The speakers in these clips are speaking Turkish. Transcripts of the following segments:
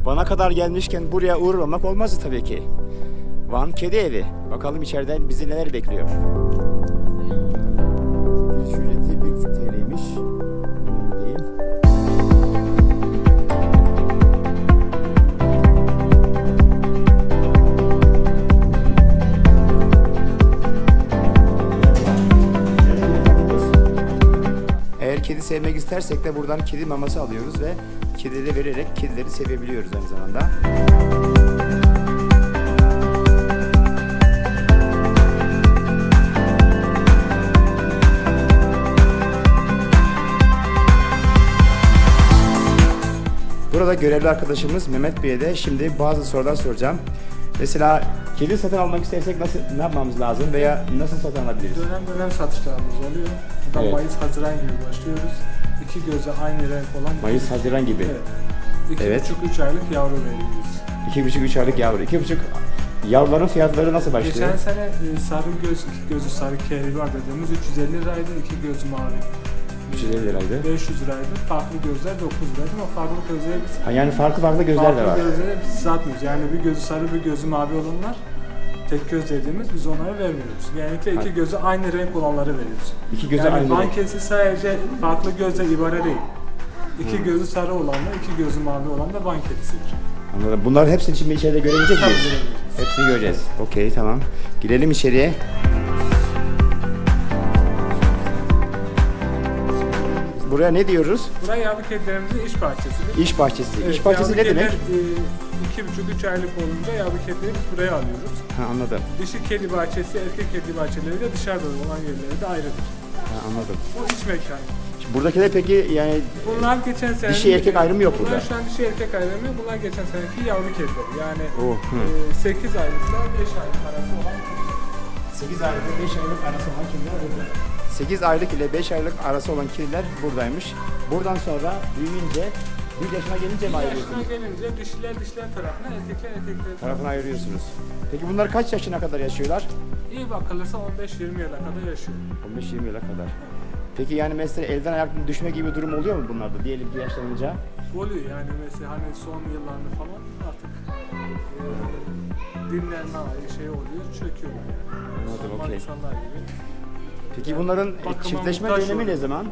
Van'a kadar gelmişken buraya uğramamak olmazdı tabii ki. Van Kedi Evi. Bakalım içeriden bizi neler bekliyor. Giriş ücreti 1,5 TL'ymiş. Önemli değil. Eğer kedi sevmek istersek de buradan kedi maması alıyoruz ve kedilere vererek kedileri sevebiliyoruz aynı zamanda. Burada görevli arkadaşımız Mehmet Bey'e de şimdi bazı sorular soracağım. Mesela kedi satın almak istersek ne yapmamız lazım veya nasıl satın alabiliriz? Dönem satışlarımız oluyor. Buradan Evet. Mayıs-Haziran gibi başlıyoruz. İki gözü aynı renk olan... Mayıs-Haziran gibi. Evet. Evet. 2,5-3 aylık yavru veriyoruz. 2,5-3 aylık yavru. 2,5 yavruların fiyatları nasıl başlıyor? Geçen sene sarı iki gözü sarı kehri var dediğimiz 350 liraydı, iki gözü mavi. 350 liraydı. 500 liraydı. Farklı gözler 9 liraydı ama farklı gözleri biz... Ha, yani farklı gözler de var. Farklı gözleri biz satmıyoruz. Yani bir gözü sarı bir gözü mavi olanlar tek göz dediğimiz biz onlara vermiyoruz. Genellikle iki gözü aynı renk olanları veriyoruz. İki gözü yani aynı renk. bankesi sadece farklı gözle ibare değil. İki gözü sarı olanla iki gözü mavi olan da banketisidir. Anladım. Bunların hepsini şimdi içeride görebilecek Tabii miyiz? görebiliriz. Hepsini göreceğiz. Okey, tamam. Girelim içeriye. Buraya ne diyoruz? Buraya yavru kedilerimizin iş bahçesidir. İş bahçesi. Evet, İş bahçesi yavru ne demek? kediler, 2,5-3 aylık olunca yavru kedileri biz buraya alıyoruz. Ha, anladım. Dişi kedi bahçesi, erkek kedi bahçeleri de dışarıda olan yerleri de ayrıdır. Ha, anladım. Bu iç mekanı. Şimdi buradakiler peki yani Bunlar geçen sene... dişi erkek ayrımı yok bunlar burada. şu an dişi erkek ayrımı, bunlar geçen seneki yavru kedileri. Yani Oh, 8 aylıkla 5 aylık arası olan kediler. 8 aylık ile 5 aylık arası olan kediler burada. 8 aylık ile 5 aylık arası olan kediler buradaymış. Buradan sonra büyüyünce 1 yaşına gelince mi 1 yaşına ayırıyorsunuz? gelince dişiler tarafına, erkekler Tarafına ayırıyorsunuz. Peki bunlar kaç yaşına kadar yaşıyorlar? İyi bakılırsa 15-20 yıla kadar yaşıyor. 15-20 yıla kadar. Peki yani mesela elden ayaktan düşme gibi bir durum oluyor mu bunlarda diyelim ki yaşlanınca? Oluyor yani mesela hani son yıllarda falan artık dinlenme şey oluyor, çöküyorlar yani. Anladım, Normal okey. insanlar gibi. Peki bunların bakıma çiftleşme muhtaç dönemi oluyor. ne zaman?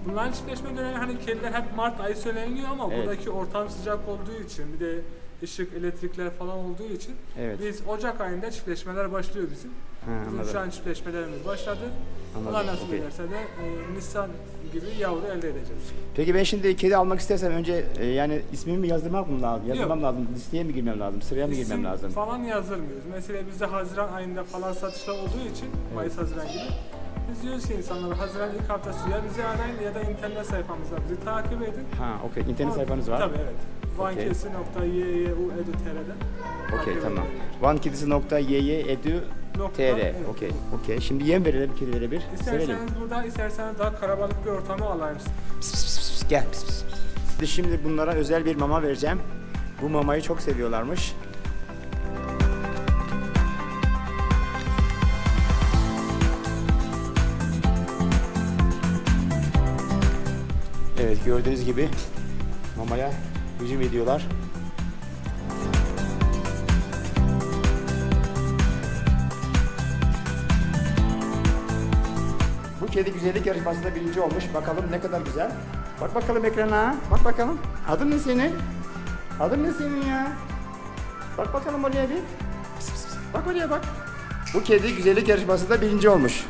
Bunların çiftleşme dönemi hani kediler hep Mart ayı söyleniliyor ama Evet. buradaki ortam sıcak olduğu için bir de ışık, elektrikler falan olduğu için Evet. biz Ocak ayında çiftleşmeler başlıyor bizim. Ha, Bizim anladım. şu an çiftleşmelerimiz başladı. Anladım, Allah nasip okey. ederse de Nisan gibi yavru elde edeceğiz. Peki ben şimdi kedi almak istersem önce yani ismimi yazdırmak mı lazım? Yazmam Yok. lazım. Listeye mi girmem lazım? Sıraya mı girmem İsim lazım? falan yazdırmıyoruz. Mesela bizde Haziran ayında falan satışlar olduğu için Mayıs-Haziran gibi biz diyoruz ki insanlara Haziran ilk haftası ya bizi arayın ya da internet sayfamızda bizi takip edin. Ha, okey. İnternet sayfanız var. Tabii evet. vankesi.yyeu.edu.tr'de Okey, tamam. vankidisi.yyeu.tr. Okey, okey. Şimdi yem verelim kedilere bir. Sevelim. İsterseniz burada, isterseniz daha karabalık bir ortamı alayım. Pis, pis, pis, pis. Gel. Pis, pis. Şimdi bunlara özel bir mama vereceğim. Bu mamayı çok seviyorlarmış. Evet, gördüğünüz gibi mamaya hücum ediyorlar. Bu kedi güzellik yarışmasında birinci olmuş. Bakalım ne kadar güzel. Bak bakalım ekrana. Bak bakalım. Adın ne senin? Adın ne senin ya? Bak bakalım oraya bir. Pıs pıs pıs. Bak oraya bak. Bu kedi güzellik yarışmasında birinci olmuş.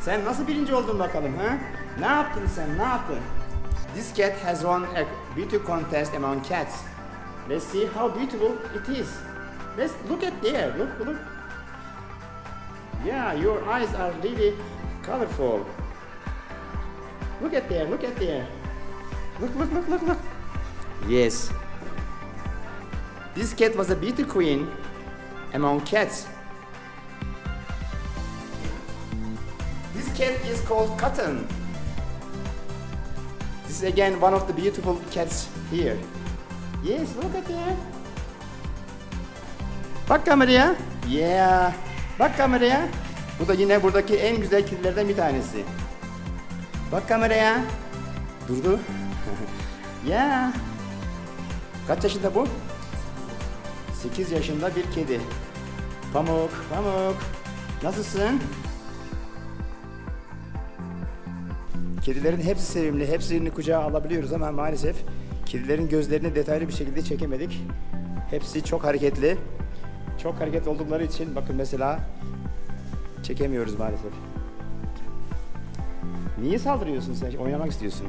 Sen nasıl birinci oldun bakalım ha? Ne yaptın sen? Ne yaptın? This cat has won a beauty contest among cats. Let's see how beautiful it is. Let's look at there. Look. Yeah, your eyes are really colorful. Look at there. Look. Yes. This cat was a beauty queen among cats. This cat is called Cotton. This is again one of the beautiful cats here. Yes, look at there. Bak kameraya. Yeah. Bak kameraya. Bu da yine buradaki en güzel kedilerden bir tanesi. Bak kameraya. Durdu. Yeah. Kaç yaşında bu? 8 yaşında bir kedi. Pamuk, Pamuk. Nasılsın? Kedilerin hepsi sevimli, hepsini kucağa alabiliyoruz ama maalesef kedilerin gözlerini detaylı bir şekilde çekemedik. Hepsi çok hareketli. Çok hareketli oldukları için bakın mesela çekemiyoruz maalesef. Niye saldırıyorsun sen? Oynamak istiyorsun.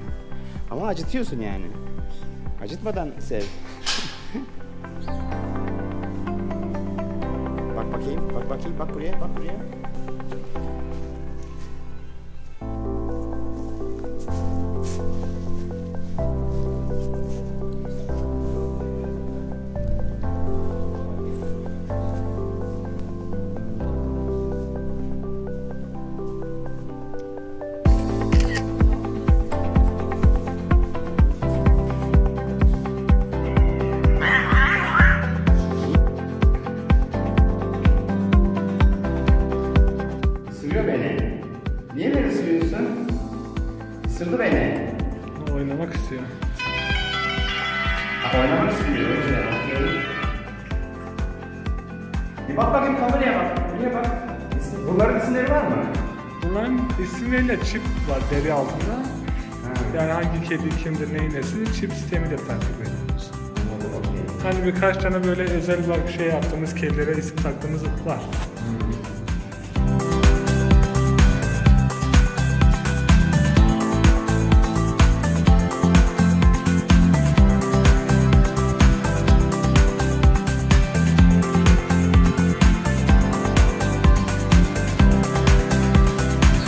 Ama acıtıyorsun yani. Acıtmadan sev. Bak bakayım, bak bakayım, bak buraya, bak buraya. Isırıyor beni. Niye beni ısırıyorsun? Isırdı beni. Oynamak istiyor. Oynamak istiyor. Bir bak bakayım kameraya bak. Buraya bak. Bunların isimleri var mı? Bunların isimleriyle çip var deri altında. Yani hangi kedi kimdir neyin nesi çip sistemiyle takip ediyoruz. Hani birkaç tane böyle özel bak şey yaptığımız kedilere isim taktığımız var.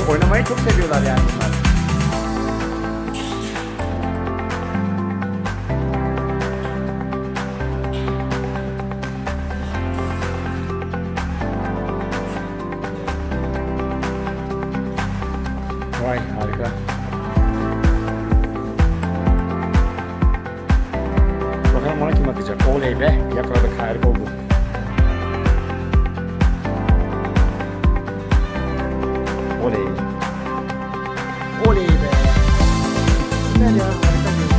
Oynamayı çok seviyorlar yani bunlar. Vay harika. Bakalım ona kim atacak? Oley be, yakaladık, harika oldu. Oley. Oley be. Güzel ya, harika bir.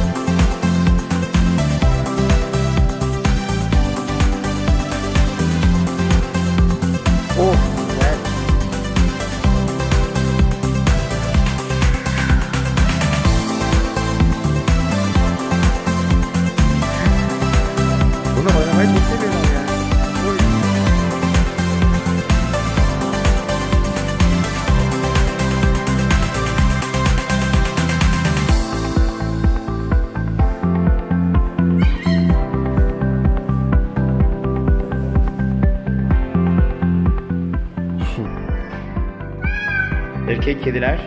Of, güzel. Bunu oynamayı çok seviyorum ya. Oy. Erkek kediler